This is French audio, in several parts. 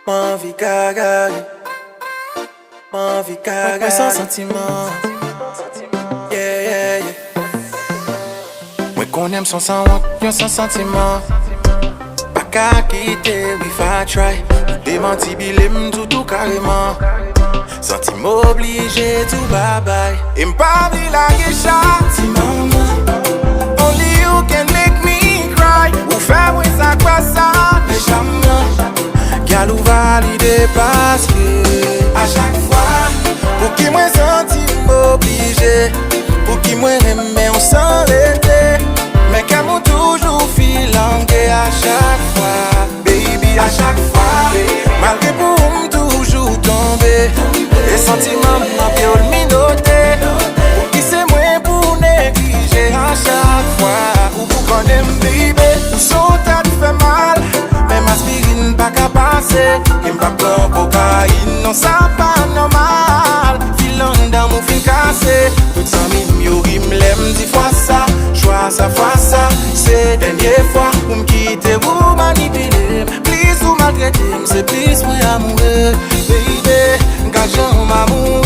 M'envie gaga, m'envie gaga. Sans sentiment, yeah, yeah, yeah. Moi qu'on aime son sang, yon sans sentiment. Pas qu'à quitter, if I try. Démenti, bilem, tout carrément. Sentiment obligé, tout bye bye. Et m'parle la guécha, si maman. Only you can make me cry. Ou faire oui ça quoi ça, mais jamais. Gal ou valide parce que à chaque fois, pour qui moi senti m'obligé, pour qui moi aimé on s'enlever, mais qu'à moi toujours filangué à chaque fois, baby à chaque fois, malgré pour me toujours tomber, les sentiments m'en viol minoté, pour qui c'est moi pour négliger à chaque fois, ou pour qu'on aime baby, ou son tête fait mal. Même aspirine pas qu'à passer. Et m'pas prendre cocaïne, non ça pas normal. Filant dans mon fin cassé. Tout ça m'yo m'l'aime 10 fois ça. Choix ça fois ça. C'est dernière fois où m'quitter ou manipuler. Please ou maltraiter, c'est plus moi amoureux. Baby, gageant m'amoureux.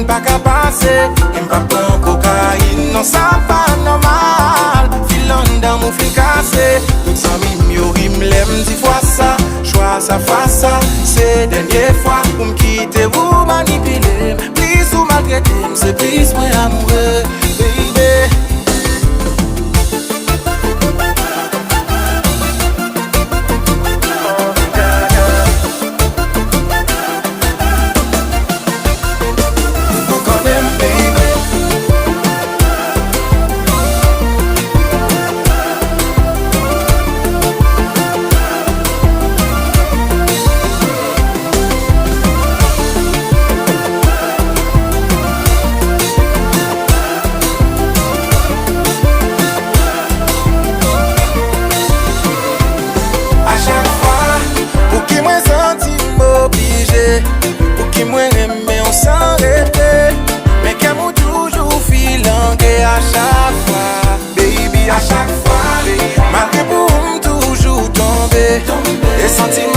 Pas qu'à passer, et m'pas prendre cocaïne, non ça pas normal. Filant dans mon fil cassé, tout ça m'yo m'l'aime 10 fois ça. Choix ça face ça, c'est dernière fois pour m'quitter ou manipuler. Please ou maltraiter, c'est plus moi amoureux, baby. Pour qui moi aimé on s'enlever, mais qu'à moi toujours filangué à chaque fois, baby à chaque fois, malgré pour me toujours tomber, les sentiments